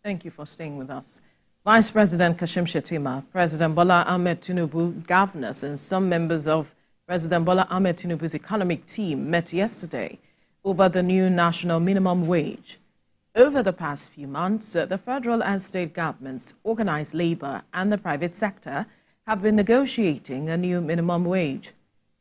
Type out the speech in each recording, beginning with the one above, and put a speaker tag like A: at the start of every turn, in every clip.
A: Thank you for staying with us. Vice President Kashim Shettima, President Bola Ahmed Tinubu, governors, and some members of President Bola Ahmed Tinubu's economic team met yesterday over the new national minimum wage. Over the past few months, the federal and state governments, organized labor, and the private sector have been negotiating a new minimum wage.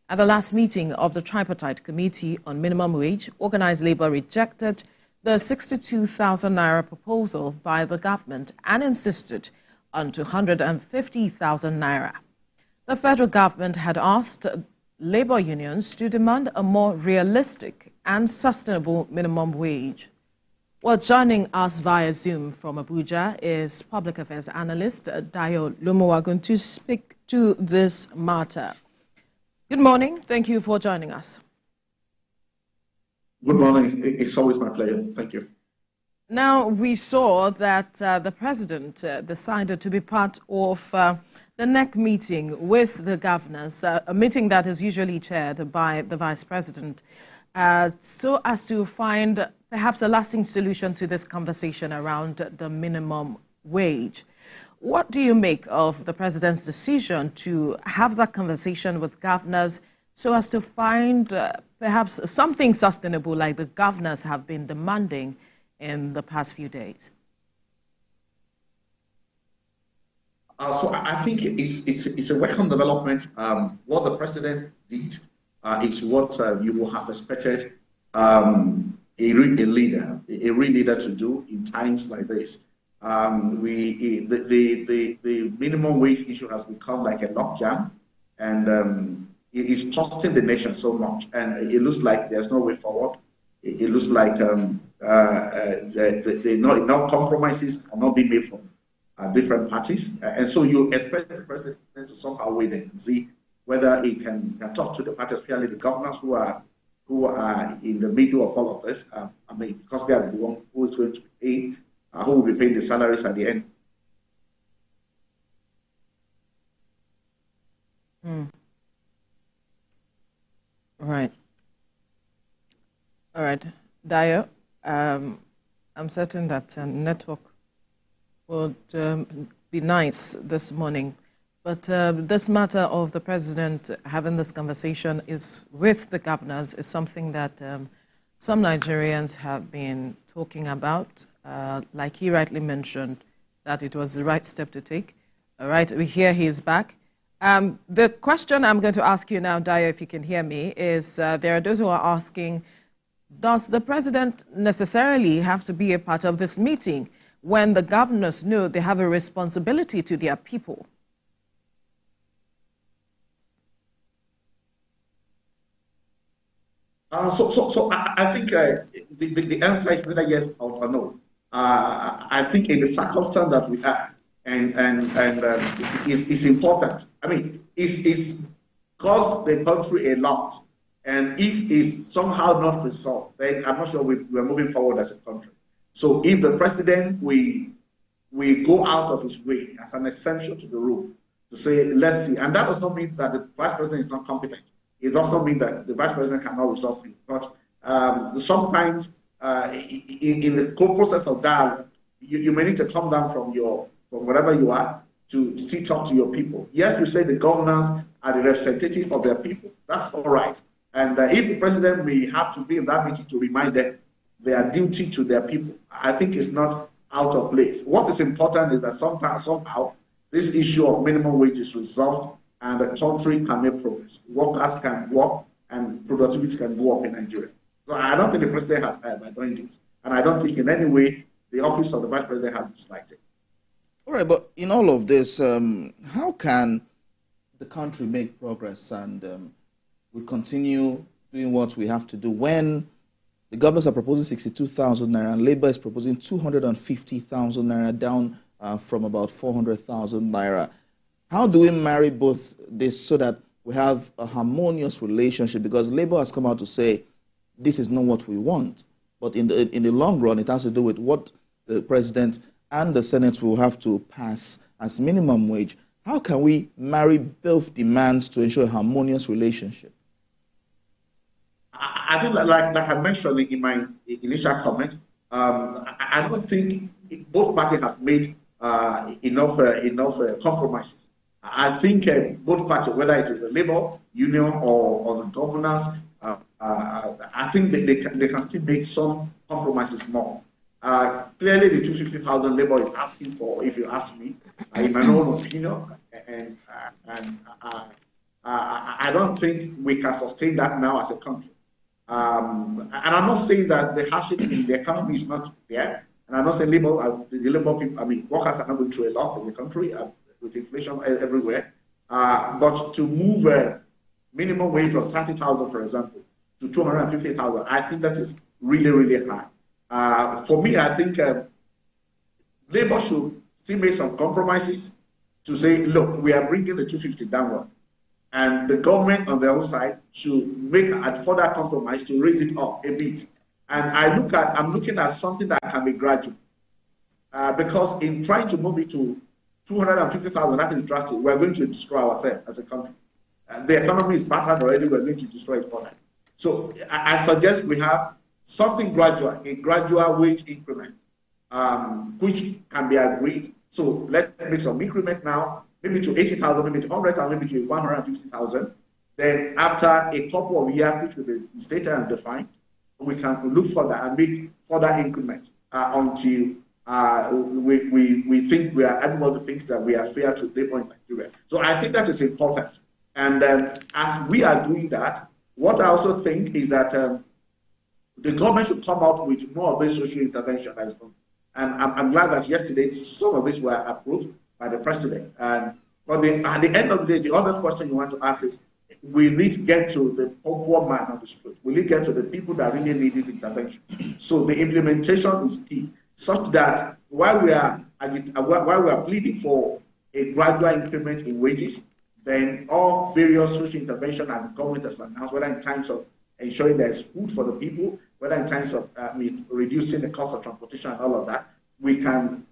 A: At the last meeting of the Tripartite Committee on Minimum Wage, organized labor rejected the 62,000 naira proposal by the government and insisted on 250,000 naira. The federal government had asked labor unions to demand a more realistic and sustainable minimum wage. Well, joining us via Zoom from Abuja is public affairs analyst Dayo Lomuwagun to speak to this matter. Good morning. Thank you for joining us.
B: Good morning. It's always my pleasure. Thank you.
A: Now, we saw that the president decided to be part of the NEC meeting with the governors, a meeting that is usually chaired by the vice president, so as to find perhaps a lasting solution to this conversation around the minimum wage. What do you make of the president's decision to have that conversation with governors so as to find perhaps something sustainable like the governors have been demanding in the past few days?
B: So I think it's a welcome development. What the president did is what you will have expected a real leader to do in times like this. The minimum wage issue has become like a logjam, and it is costing the nation so much, and it looks like there's no way forward. It looks like enough compromises are not being made from different parties, and so you expect the president to somehow wait and see whether he can talk to the parties, especially the governors who are in the middle of all of this. I mean, because they are the one who is going to pay, who will be paying the salaries at the end.
A: All right. Dayo, I'm certain that network would be nice this morning, but this matter of the president having this conversation is with the governors is something that some Nigerians have been talking about. Like he rightly mentioned, that it was the right step to take. All right, we hear he is back. The question I'm going to ask you now, Dayo, if you can hear me, is there are those who are asking, does the president necessarily have to be a part of this meeting when the governors know they have a responsibility to their people?
B: So I think the answer is neither yes or no. I think in the circumstance that we are, and it's important. I mean, it's cost the country a lot, and if it's somehow not resolved, then I'm not sure we're moving forward as a country. So if the president we go out of his way as an essential to the rule to say, let's see, and that does not mean that the vice president is not competent. It does not mean that the vice president cannot resolve it. But sometimes in the process of dialogue, you may need to come down from wherever you are to still talk to your people. Yes, we say the governors are the representative of their people. That's all right. And if the president may have to be in that meeting to remind them their duty to their people, I think it's not out of place. What is important is that somehow this issue of minimum wage is resolved and the country can make progress. Workers can work and productivity can go up in Nigeria. So I don't think the president has erred by doing this. And I don't think in any way the office of the vice president has disliked it.
C: All right, but in all of this, how can the country make progress and we continue doing what we have to do when the governors are proposing 62,000 naira and Labour is proposing 250,000 naira down from about 400,000 naira? How do we marry both this so that we have a harmonious relationship? Because Labour has come out to say this is not what we want. But in the long run, it has to do with what the president and the Senate will have to pass as minimum wage. How can we marry both demands to ensure a harmonious relationship?
B: I think, like I mentioned in my initial comment, I don't think both parties has made enough compromises. I think both parties, whether it is the labor union or the governors, I think they can still make some compromises more. Clearly, the 250,000 labor is asking for, if you ask me, in my own opinion, and I don't think we can sustain that now as a country. And I'm not saying that the hardship in the economy is not there, and I'm not saying the labor people, I mean, workers are not going through a lot in the country with inflation everywhere. But to move minimum wage from 30,000, for example, to 250,000, I think that is really, really high. For me, I think labor should still make some compromises to say, look, we are bringing the 250 downward. And the government on the other side should make a further compromise to raise it up a bit. And I'm looking at something that can be gradual. Because in trying to move it to 250,000, that is drastic. We're going to destroy ourselves as a country. The economy is battered already, we're going to destroy it further. So I suggest we have something gradual, a gradual wage increment, which can be agreed. So let's make some increment now, maybe to 80,000, maybe to 100,000, maybe to 150,000. Then after a couple of years, which will be stated and defined, we can look further and make further increments until we think we are able to think that we are fair to labor in Nigeria. So I think that is important. And as we are doing that, what I also think is that the government should come out with more of this social intervention. And I'm glad that yesterday some of this were approved by the president. But at the end of the day, the other question you want to ask is, will it get to the poor man on the street? Will it get to the people that really need this intervention? So the implementation is key, such that while we are pleading for a gradual increment in wages, then all various social intervention as the government has announced, whether in terms of ensuring there's food for the people, whether in terms of reducing the cost of transportation and all of that, they can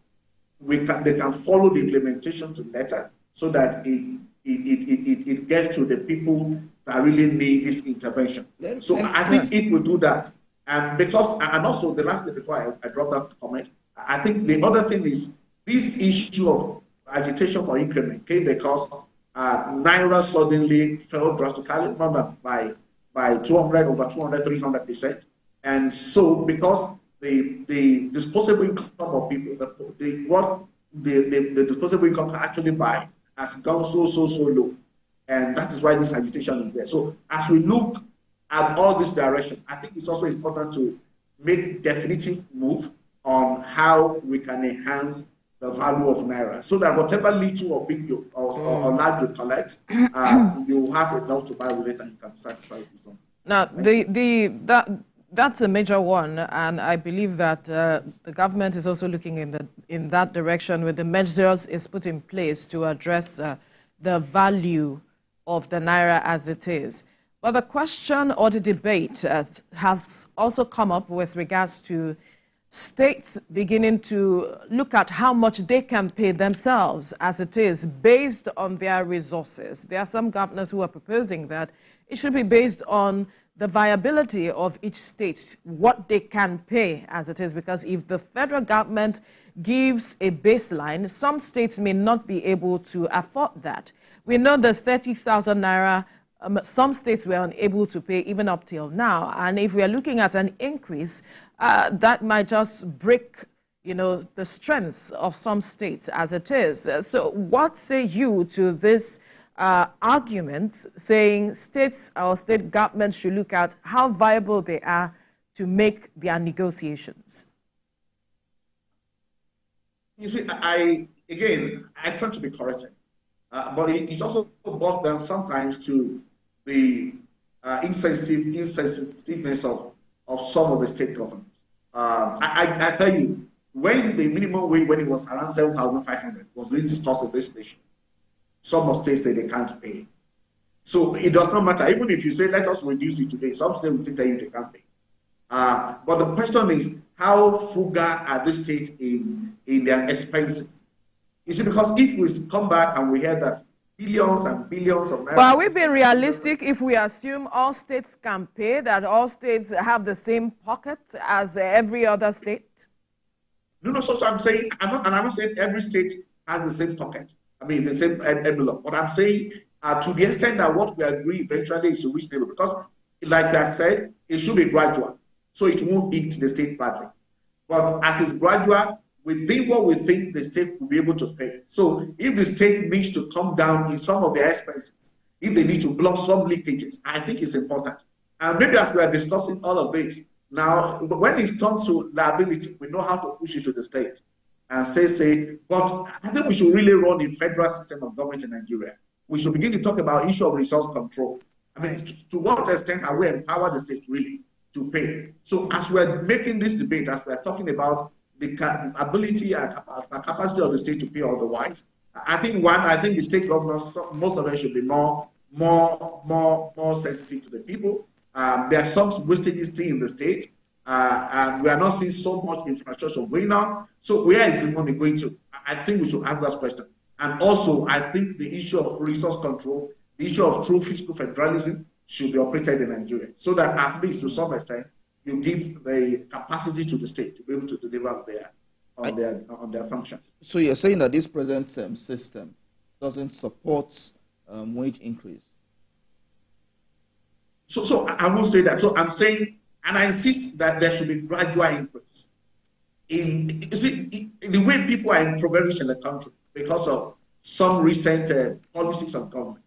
B: follow the implementation to letter so that it gets to the people that really need this intervention. So I think it will do that. And also the last thing before I drop that comment, I think the other thing is this issue of agitation for increment came because Naira suddenly fell drastically by over 200, 300%. And so because the disposable income of people, the disposable income can actually buy has gone so low. And that is why this agitation is there. So as we look at all this direction, I think it's also important to make definitive move on how we can enhance the value of Naira, so that whatever little or big or large you collect, you have enough to buy with it and you can satisfy with something.
A: Now, that's a major one, and I believe that the government is also looking in that direction with the measures it's put in place to address the value of the Naira as it is. But the question or the debate has also come up with regards to states beginning to look at how much they can pay themselves as it is based on their resources. There are some governors who are proposing that it should be based on the viability of each state, what they can pay as it is, because if the federal government gives a baseline, some states may not be able to afford that. We know the 30,000 Naira, some states were unable to pay even up till now. And if we are looking at an increase, that might just break, the strength of some states as it is. So what say you to this argument saying states or state governments should look at how viable they are to make their negotiations?
B: You see, I stand to be corrected. But it's also boiled down sometimes to the insensitiveness of some of the state governments. I tell you, when the minimum wage, when it was around 7,500, was being discussed in this nation, some of states say they can't pay. So it does not matter. Even if you say, let us reduce it today, some states will still tell you they can't pay. But the question is, how frugal are the states in their expenses? You see, because if we come back and we hear that billions and billions of Naira...
A: But are we being realistic if we assume all states can pay, that all states have the same pocket as every other state?
B: No, no, so I'm saying, I'm not saying every state has the same pocket. I mean, the same envelope. But I'm saying to the extent that what we agree eventually is reasonable, because like I said, it should be gradual. So it won't hit the state badly. But as it's gradual, within what we think the state will be able to pay. So if the state needs to come down in some of their expenses, if they need to block some leakages, I think it's important. And maybe as we are discussing all of this, now, when it comes to liability, we know how to push it to the state and say, but I think we should really run a federal system of government in Nigeria. We should begin to talk about issue of resource control. I mean, to what extent are we empower the state really to pay? So as we're making this debate, as we're talking about the ability and capacity of the state to pay otherwise, I think the state governors, most of them should be more sensitive to the people. There are some wastages still in the state, and we are not seeing so much infrastructure going on. So where is the money going to? I think we should ask that question. And also, I think the issue of resource control, the issue of true fiscal federalism should be operated in Nigeria, so that at least to some extent, you give the capacity to the state to be able to deliver on their functions.
C: So you're saying that this present system doesn't support wage increase?
B: So I won't say that. So I'm saying, and I insist that there should be gradual increase. In the way people are impoverished in the country because of some recent policies of government,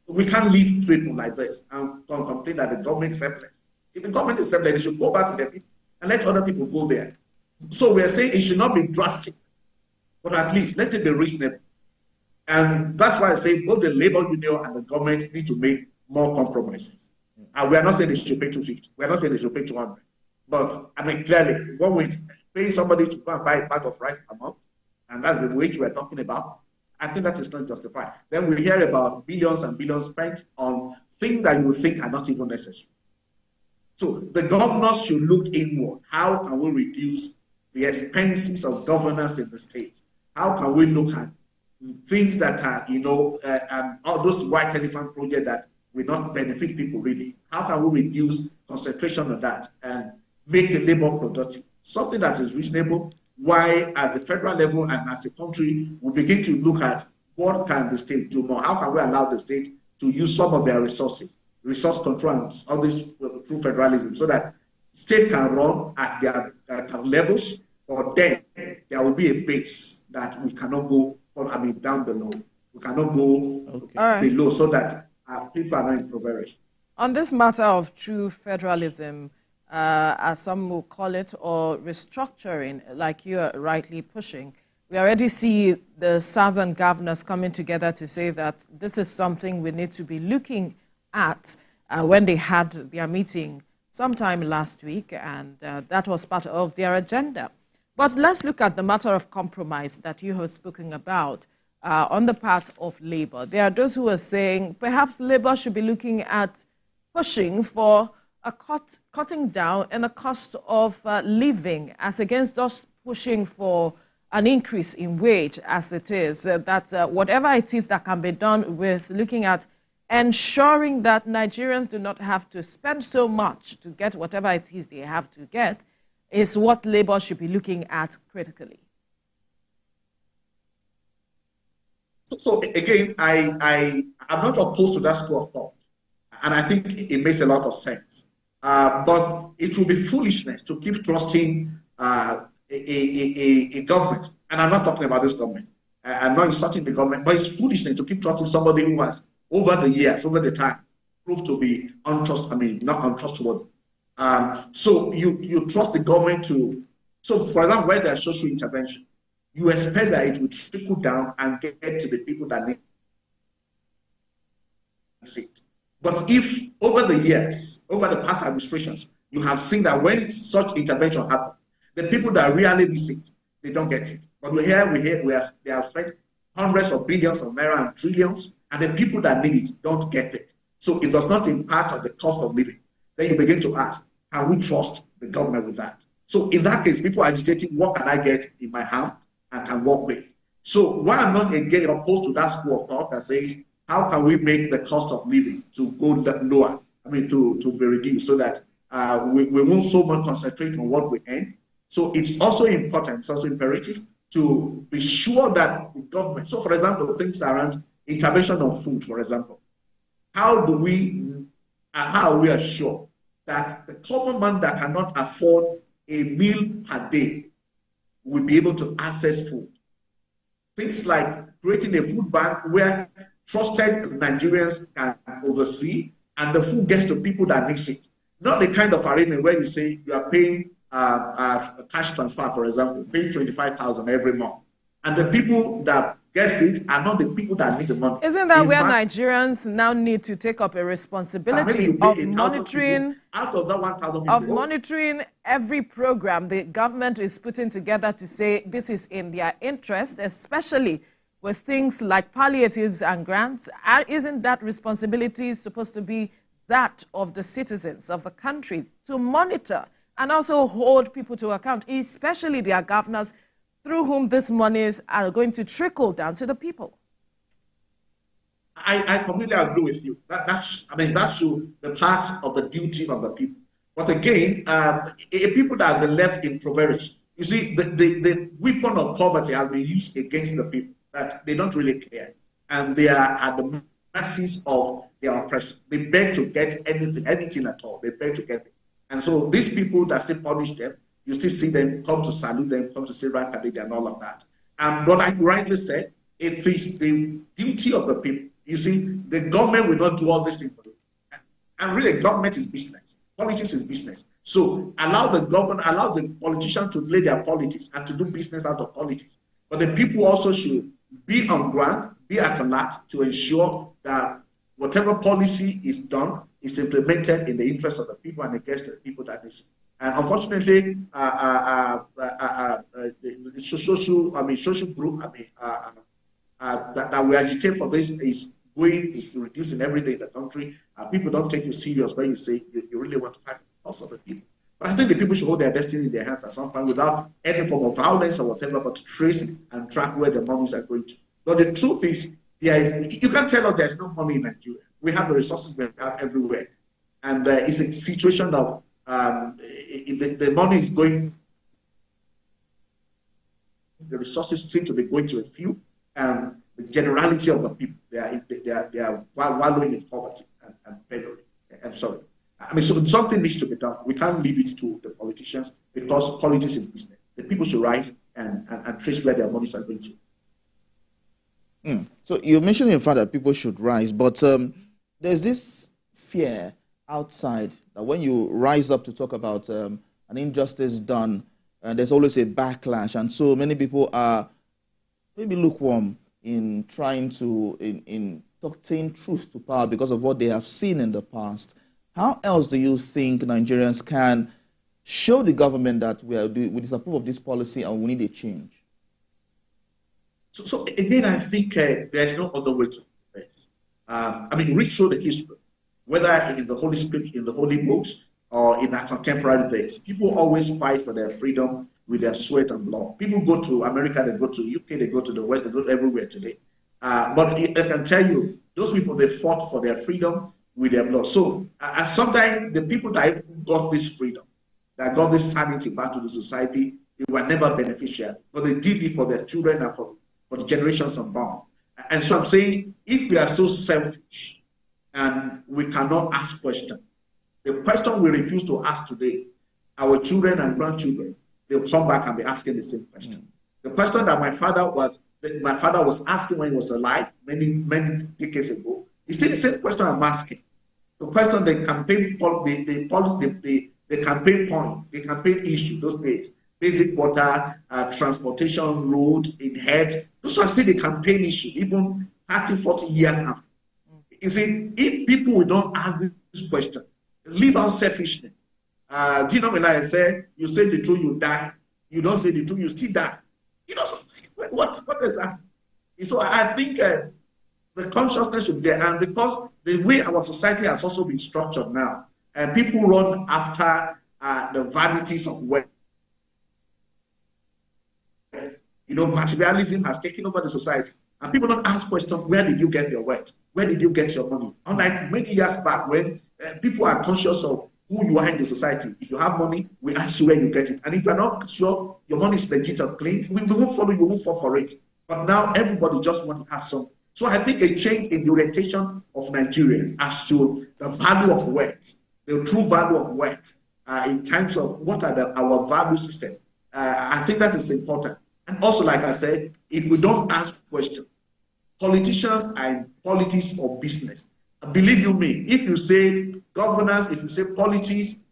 B: we can't leave people like this and complain that the government is helpless. If the government is helpless, they should go back to their people and let other people go there. So we're saying it should not be drastic, but at least let it be reasonable. And that's why I say both the labor union and the government need to make more compromises. And we are not saying they should pay 250. We are not saying they should pay 200. But I mean, clearly, when we're paying somebody to go and buy a bag of rice per month, and that's the wage we're talking about, I think that is not justified. Then we hear about billions and billions spent on things that you think are not even necessary. So the governors should look inward. How can we reduce the expenses of governance in the state? How can we look at things that are, all those white elephant projects that will not benefit people really? How can we reduce concentration on that and make the labor productive? Something that is reasonable, why at the federal level and as a country, we begin to look at what can the state do more? How can we allow the state to use some of their resources, resource control and all this through federalism, so that state can run at their levels, or then there will be a base that we cannot go down below. We cannot go below, so that people are not impoverished.
A: On this matter of true federalism, as some will call it, or restructuring, like you are rightly pushing, we already see the southern governors coming together to say that this is something we need to be looking at when they had their meeting sometime last week, and that was part of their agenda. But let's look at the matter of compromise that you have spoken about on the part of Labour. There are those who are saying perhaps Labour should be looking at pushing for a cutting down in the cost of living, as against us pushing for an increase in wage as it is. That whatever it is that can be done with looking at ensuring that Nigerians do not have to spend so much to get whatever it is they have to get is what Labour should be looking at critically.
B: So again, I'm not opposed to that school of thought, and I think it makes a lot of sense. But it will be foolishness to keep trusting a government, and I'm not talking about this government. I'm not insulting the government, but it's foolishness to keep trusting somebody who has, over the years, over the time, proved to be not untrustworthy. So you trust the government to, so for example, where there's social intervention, you expect that it will trickle down and get to the people that need it. But if over the years, over the past administrations, you have seen that when such intervention happens, the people that really need it, they don't get it. But they have spent hundreds of billions of naira and trillions, and the people that need it don't get it. So it does not impact on the cost of living. Then you begin to ask, can we trust the government with that? So in that case, people are agitating, what can I get in my hand and can work with? So why I'm not again opposed to that school of thought that says, how can we make the cost of living to go lower? I mean, to be reduced, so that we won't so much concentrate on what we earn, So it's also important, it's also imperative to be sure that the government, so for example, things around intervention of food, for example, how are we assured that the common man that cannot afford a meal per day will be able to access food? Things like creating a food bank where trusted Nigerians can oversee and the food gets to people that need it. Not the kind of arrangement where you say you are paying a cash transfer, for example, paying 25,000 every month. And the people that gets it are not the people that need the money.
A: Isn't that where Nigerians now need to take up a responsibility of monitoring
B: out of that 1,000 people,
A: of monitoring every program the government is putting together to say this is in their interest, especially with things like palliatives and grants? Isn't that responsibility supposed to be that of the citizens of the country to monitor and also hold people to account, especially their governors, through whom these monies are going to trickle down to the people?
B: I completely agree with you. That should be part of the duty of the people. But again, people that have been left impoverished, you see, the weapon of poverty has been used against the people, that they don't really care. And they are at the mercies of their oppressors. They beg to get anything at all. They beg to get it. And so these people that still punish them, you still see them come to salute them, come to say right and all of that. But like you rightly said, it is the duty of the people. You see, the government will not do all these things for you. And really, government is business. Politics is business. So allow the politicians to play their politics and to do business out of politics. But the people also should be on ground, be at alert to ensure that whatever policy is done is implemented in the interest of the people and against the people that need it. And unfortunately, the social group that we agitate for this is reducing every day in the country. People don't take you serious when you say you really want to fight for the cause of the people. But I think the people should hold their destiny in their hands at some point without any form of violence or whatever, but to trace it and track where the monies are going to. But the truth is, you can't tell us there's no money in Nigeria. We have the resources we have everywhere. And it's a situation of the money is going, the resources seem to be going to a few, and the generality of the people, they are wallowing in poverty and penury. I'm sorry. I mean, so something needs to be done. We can't leave it to the politicians because politics is business. The people should rise and trace where their monies are going to.
C: So you mentioned in fact that people should rise, but there's this fear outside that when you rise up to talk about an injustice done, there's always a backlash, and so many people are maybe lukewarm in trying to in obtain truth to power because of what they have seen in the past. How else do you think Nigerians can show the government that we disapprove of this policy and we need a change?
B: So again, I think there's no other way to do this. I mean, read through the history, whether in the Holy Spirit, in the Holy Books, or in our contemporary days. People always fight for their freedom with their sweat and blood. People go to America, they go to UK, they go to the West, they go everywhere today. But I can tell you, those people, they fought for their freedom with their blood. So sometimes the people that got this freedom, that got this sanity back to the society, they were never beneficial. But they did it for their children and for the generations unborn. And so I'm saying, if we are so selfish and we cannot ask questions, the question we refuse to ask today, our children and grandchildren, they'll come back and be asking the same question. The question that my father was asking when he was alive many decades ago, is still the same question I'm asking. The question, the campaign issue those days, basic water, transportation, road, in health, those are still the campaign issue, even 30, 40 years after. You see, if people will not ask this question, leave out selfishness. Do you know when I say, you say the truth, you die. You don't say the truth, you still die. You know, what is that? So I think the consciousness should be there. And because the way our society has also been structured now, and people run after the vanities of wealth. You know, materialism has taken over the society. And people don't ask questions, where did you get your wealth? Where did you get your money? Unlike many years back when people are conscious of who you are in the society. If you have money, we ask you where you get it. And if you're not sure your money is legit or clean, we won't follow you, we won't fall for it. But now everybody just wants to have something. So I think a change in the orientation of Nigerians as to the value of wealth, the true value of wealth, in terms of what are our value system. I think that is important. And also, like I said, if we don't ask questions, politicians are in politics or business. Believe you me, if you say governance, if you say politics,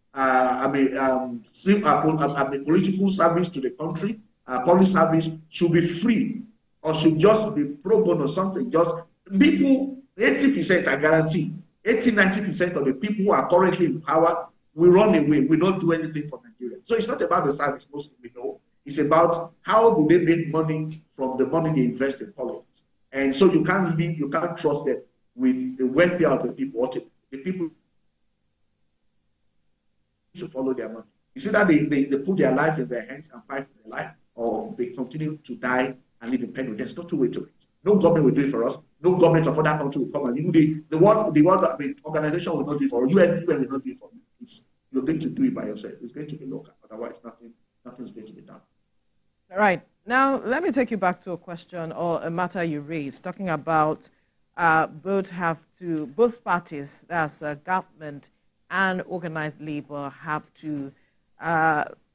B: political service to the country, public service should be free or should just be pro bono or something. Just people, 80%, I guarantee, 80-90% of the people who are currently in power will run away. We don't do anything for Nigeria. So it's not about the service, most we know. It's about how do they make money from the money they invest in politics. And so you can't trust them with the welfare of the people. Or the people should follow their money. You see that they put their life in their hands and fight for their life, or they continue to die and live in pain. There's no two way to it. No government will do it for us. No government of other country will come and the world organization will not do it for you. UN will not do it for you. You're going to do it by yourself. It's going to be local. Otherwise, nothing's going to be done.
A: All right. Now, let me take you back to a question or a matter you raised, talking about both parties, that's government and organized labor, have to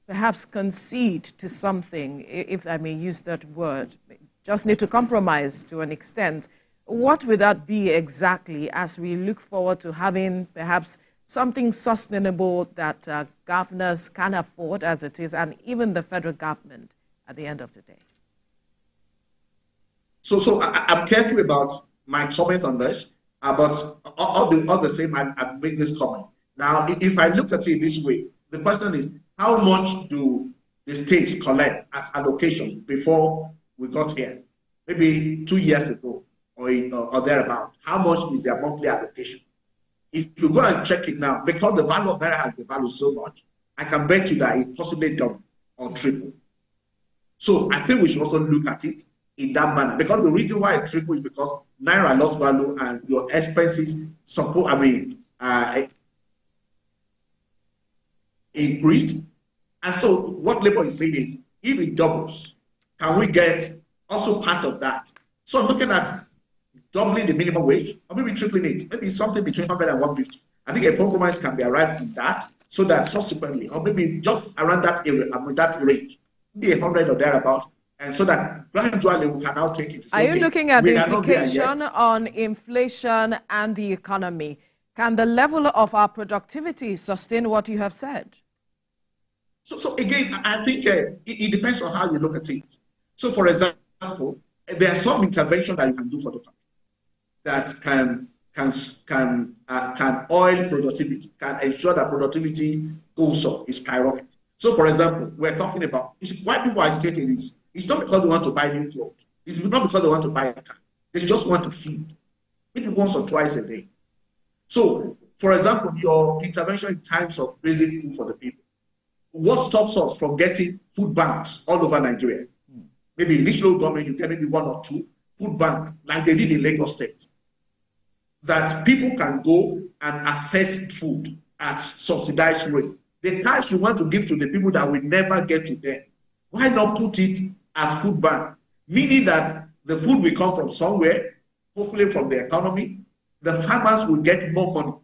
A: perhaps concede to something, if I may use that word, just need to compromise to an extent. What would that be exactly as we look forward to having perhaps something sustainable that governors can afford as it is, and even the federal government at the end of the day?
B: So I'm careful about my comment on this, but all the same, I make this comment. Now, if I look at it this way, the question is, how much do the states collect as allocation before we got here? Maybe 2 years ago or thereabout. How much is their monthly allocation? If you go and check it now, because the value of Naira has devalued so much, I can bet you that it possibly double or triple. So I think we should also look at it in that manner, because the reason why it triple is because Naira lost value and your expenses increased. And so what Labour is saying is, if it doubles, can we get also part of that? So I'm looking at doubling the minimum wage, or maybe tripling it, maybe something between 100 and 150. I think a compromise can be arrived in that, so that subsequently, or maybe just around that area, that range, maybe 100 or thereabout, and so that gradually we can now take it.
A: Are you looking at the implication on inflation and the economy? Can the level of our productivity sustain what you have said?
B: So again, I think it depends on how you look at it. So for example, there are some intervention that you can do for the country that can oil productivity, can ensure that productivity goes up, is skyrocket. So for example, we're talking about, why people are agitating this. It's not because they want to buy new clothes. It's not because they want to buy a car. They just want to feed, maybe once or twice a day. So, for example, your intervention in times of basic food for the people. What stops us from getting food banks all over Nigeria? Maybe in each local government, you get maybe 1 or 2 food banks, like they did in Lagos State, that people can go and access food at subsidized rate. The cash you want to give to the people that will never get to them, why not put it as food bank? Meaning that the food will come from somewhere, hopefully from the economy. The farmers will get more money.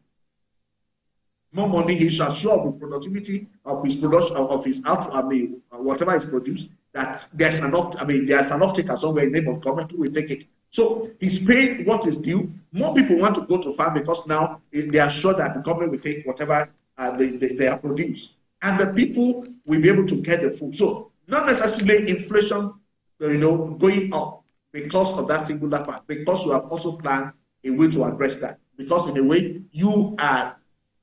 B: More money, he shall show of the productivity of his production, of his output, whatever is produced, that there's enough, there's enough taker somewhere in the name of government who will take it. So he's paying what is due. More people want to go to farm because now they are sure that the government will take whatever they are produced. And the people will be able to get the food. So not necessarily inflation, going up because of that singular fact, because you have also planned a way to address that. Because in a way,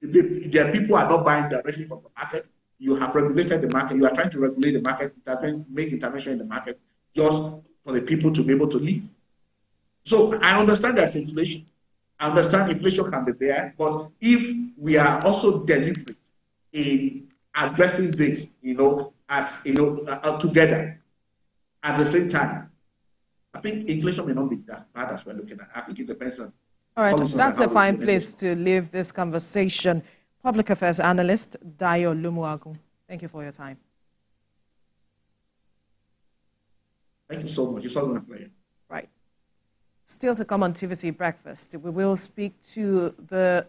B: the people are not buying directly from the market. You have regulated the market. You are trying to regulate the market, make intervention in the market, just for the people to be able to live. So I understand there's inflation. I understand inflation can be there, but if we are also deliberate in addressing this, together at the same time, I think inflation may not be as bad as we're looking at. I think it depends on.
A: All right, that's a fine place to leave this conversation. Public Affairs Analyst Dayo Lomuwagun. Thank you for your time.
B: Thank you so much. It's all been a pleasure.
A: Right. Still to come on TVC Breakfast, we will speak to the